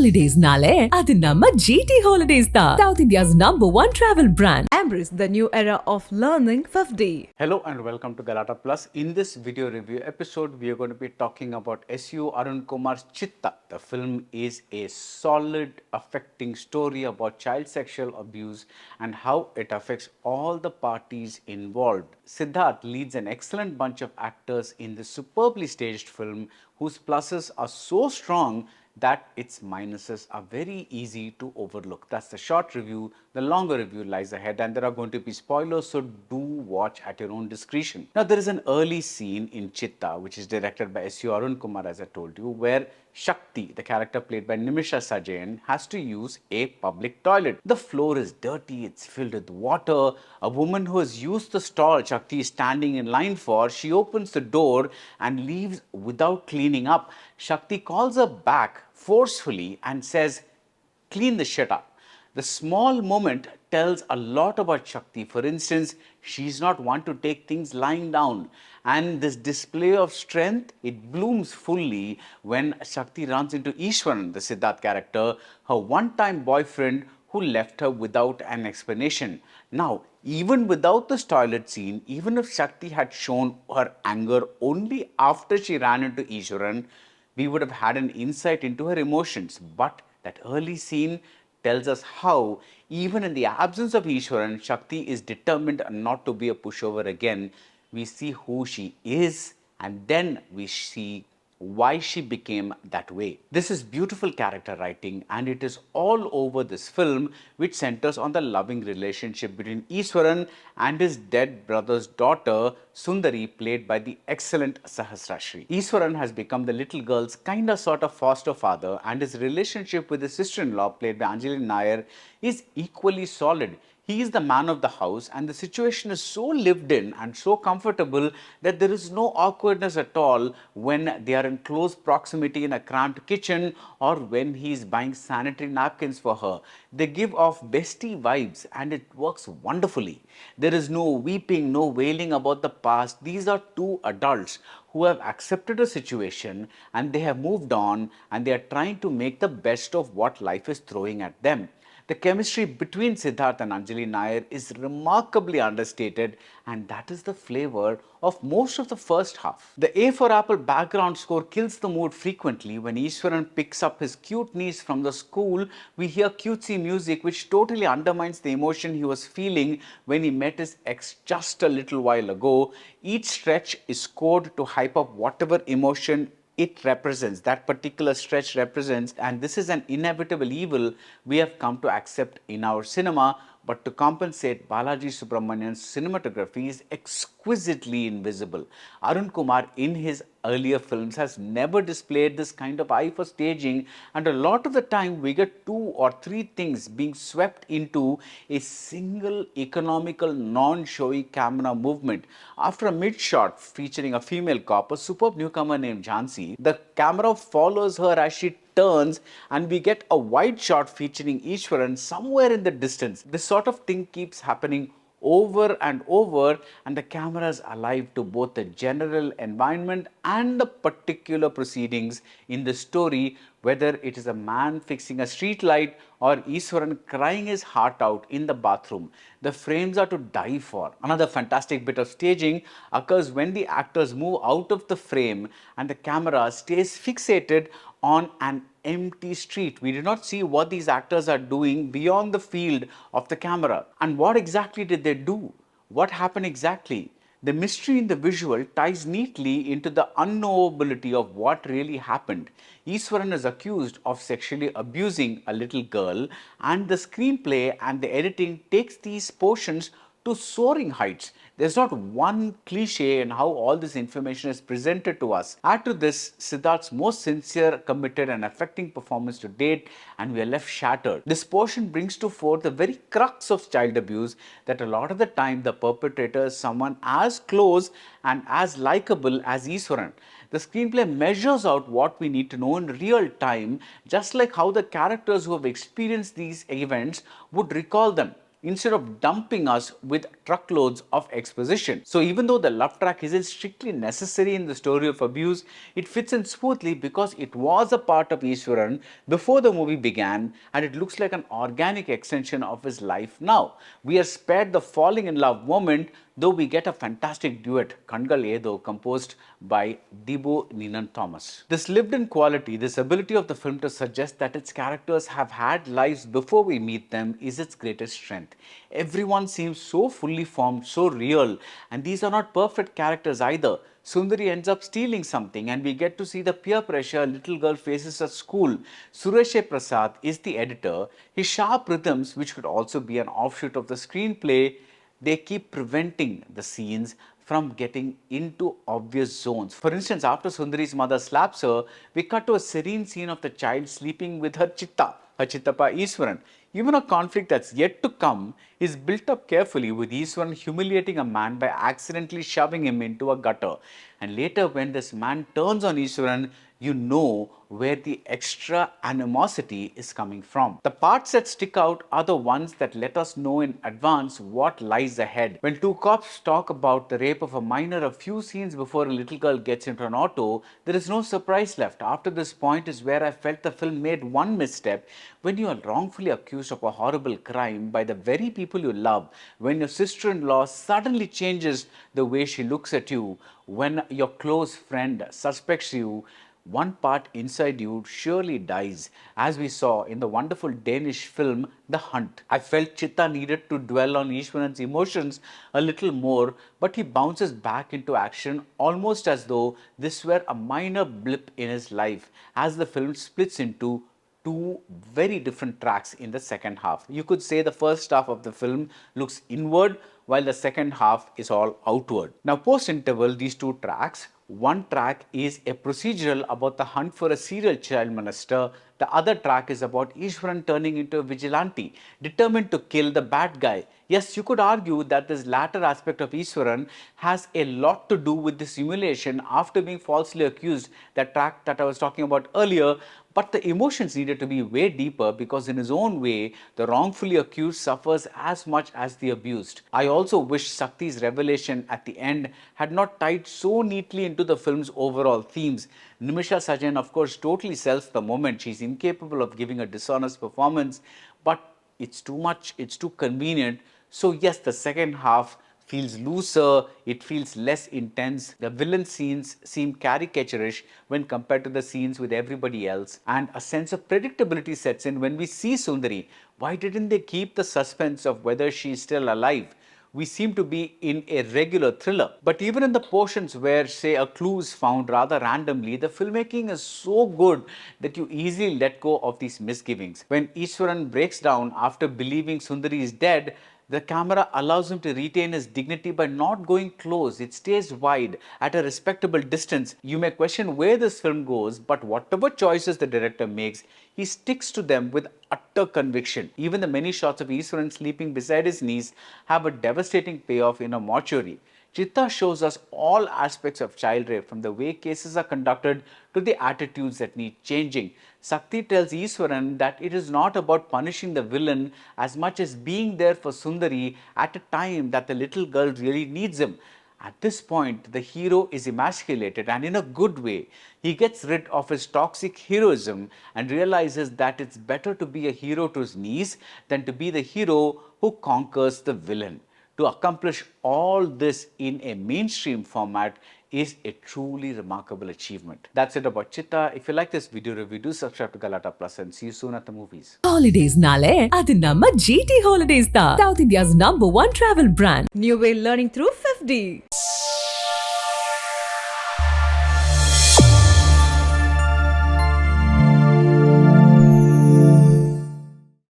holidays nale, adu namma GT Holidays da. South India's #1 travel brand. Embrace the new era of learning FEFDY. Hello and welcome to Galata Plus. In this video review episode, we are going to be talking about S.U.Arun Kumar's Chithha. The film is a solid, affecting story about child sexual abuse and how it affects all the parties involved. Siddharth leads an excellent bunch of actors in this superbly staged film whose pluses are so strong that its minuses are very easy to overlook. That's the short review. The longer review lies ahead and there are going to be spoilers, so do watch at your own discretion. Now, there is an early scene in Chithha, which is directed by S.U.Arun Kumar, as I told you, where Shakti, the character played by Nimisha Sajayan, has to use a public toilet. The floor is dirty, it's filled with water. A woman who has used the stall Shakti is standing in line for, she opens the door and leaves without cleaning up. Shakti calls her back forcefully and says, "Clean the shit up." The small moment tells a lot about Shakti. For instance, she's not one to take things lying down. And this display of strength, it blooms fully when Shakti runs into S.U.Arun, the Siddharth character, her one-time boyfriend who left her without an explanation. Now, even without this toilet scene, even if Shakti had shown her anger only after she ran into S.U.Arun, we would have had an insight into her emotions. But that early scene tells us how, even in the absence of S.U.Arun, Shakti is determined not to be a pushover again. We see who she is, and then we see why she became that way. This is beautiful character writing, and it is all over this film, which centers on the loving relationship between S.U.Arun and his dead brother's daughter, Sundari, played by the excellent Sahasrashri. S.U.Arun has become the little girl's kinda sort of foster father, and his relationship with his sister-in-law, played by Anjali Nair, is equally solid. He is the man of the house, and the situation is so lived in and so comfortable that there is no awkwardness at all when they are in close proximity in a cramped kitchen or when he is buying sanitary napkins for her. They give off bestie vibes, and it works wonderfully. There is no weeping, no wailing about the past. These are two adults who have accepted a situation and they have moved on, and they are trying to make the best of what life is throwing at them. The chemistry between Siddharth and Anjali Nair is remarkably understated, and that is the flavor of most of the first half. The A for Apple background score kills the mood frequently. When S.U.Arun picks up his cute niece from the school, we hear cutesy music which totally undermines the emotion he was feeling when he met his ex just a little while ago. Each stretch is scored to hype up whatever emotion it represents, that particular stretch represents, and this is an inevitable evil we have come to accept in our cinema. But to compensate, Balaji Subramanian's cinematography is exquisitely invisible. Arun Kumar in his earlier films has never displayed this kind of eye for staging, and a lot of the time we get 2 or 3 things being swept into a single economical non-showy camera movement. After a mid-shot featuring a female cop, a superb newcomer named Jhansi, the camera follows her as she turns and we get a wide shot featuring S.U.Arun somewhere in the distance. This sort of thing keeps happening over and over, and the camera is alive to both the general environment and the particular proceedings in the story, whether it is a man fixing a street light or S.U.Arun crying his heart out in the bathroom. The frames are to die for. Another fantastic bit of staging occurs when the actors move out of the frame and the camera stays fixated on an empty street. We do not see what these actors are doing beyond the field of the camera. And what exactly did they do? What happened exactly? The mystery in the visual ties neatly into the unknowability of what really happened. S.U.Arun is accused of sexually abusing a little girl, and the screenplay and the editing takes these portions to soaring heights. There's not one cliche in how all this information is presented to us. Add to this Siddharth's most sincere, committed and affecting performance to date, and we are left shattered. This portion brings to fore the very crux of child abuse, that a lot of the time the perpetrator is someone as close and as likable as S.U.Arun. The screenplay measures out what we need to know in real time, just like how the characters who have experienced these events would recall them. instead of dumping us with truckloads of exposition. So even though the love track isn't strictly necessary in the story of abuse, it fits in smoothly because it was a part of S.U.Arun before the movie began, and it looks like an organic extension of his life now. We are spared the falling in love moment, though we get a fantastic duet, Kangal Edo, composed by Dhibu Ninan Thomas. This lived-in quality, this ability of the film to suggest that its characters have had lives before we meet them, is its greatest strength. Everyone seems so fully formed, so real, and these are not perfect characters either. Sundari ends up stealing something, and we get to see the peer pressure a little girl faces at school. Suresh Prasad is the editor. His sharp rhythms, which could also be an offshoot of the screenplay, they keep preventing the scenes from getting into obvious zones. For instance, after Sundari's mother slaps her, we cut to a serene scene of the child sleeping with her Chithha, her Chittappa S.U.Arun. Even a conflict that's yet to come is built up carefully, with S.U.Arun humiliating a man by accidentally shoving him into a gutter. And later, when this man turns on S.U.Arun, you know where the extra animosity is coming from. The parts that stick out are the ones that let us know in advance what lies ahead. When two cops talk about the rape of a minor a few scenes before a little girl gets into an auto, there is no surprise left. After this point is where I felt the film made one misstep. When you are wrongfully accused of a horrible crime by the very people you love, when your sister-in-law suddenly changes the way she looks at you, when your close friend suspects you, one part inside you surely dies, as we saw in the wonderful Danish film The Hunt. I felt Chithha needed to dwell on S.U.Arun's emotions a little more, but he bounces back into action almost as though this were a minor blip in his life, as the film splits into two very different tracks in the second half. You could say the first half of the film looks inward, while the second half is all outward. Now, post-interval, these two tracks, one track is a procedural about the hunt for a serial child molester. The other track is about S.U.Arun turning into a vigilante, determined to kill the bad guy. Yes, you could argue that this latter aspect of S.U.Arun has a lot to do with this humiliation after being falsely accused, that track that I was talking about earlier, but the emotions needed to be way deeper because in his own way, the wrongfully accused suffers as much as the abused. I also wish Sakti's revelation at the end had not tied so neatly into the film's overall themes. Nimisha Sajan, of course, totally sells the moment. She's incapable of giving a dishonest performance, but it's too much, it's too convenient. So yes, the second half feels looser, it feels less intense. The villain scenes seem caricaturish when compared to the scenes with everybody else, and a sense of predictability sets in when we see Sundari. Why didn't they keep the suspense of whether she is still alive? We seem to be in a regular thriller. But even in the portions where, say, a clue is found rather randomly, the filmmaking is so good that you easily let go of these misgivings. When S.U.Arun breaks down after believing Sundari is dead, the camera allows him to retain his dignity by not going close. It stays wide at a respectable distance. You may question where this film goes, but whatever choices the director makes, he sticks to them with utter conviction. Even the many shots of S.U.Arun sleeping beside his niece have a devastating payoff in a mortuary. Chithha shows us all aspects of child rape, from the way cases are conducted to the attitudes that need changing. Sakti tells S.U.Arun that it is not about punishing the villain as much as being there for Sundari at a time that the little girl really needs him. At this point, the hero is emasculated, and in a good way. He gets rid of his toxic heroism and realizes that it's better to be a hero to his niece than to be the hero who conquers the villain. To accomplish all this in a mainstream format is a truly remarkable achievement. That's it about Chithha. If you like this video review, do subscribe to Galata Plus and see you soon at the movies. Holidays nale, adi namma GT Holidays da. South India's #1 travel brand. New way learning through FEFDY.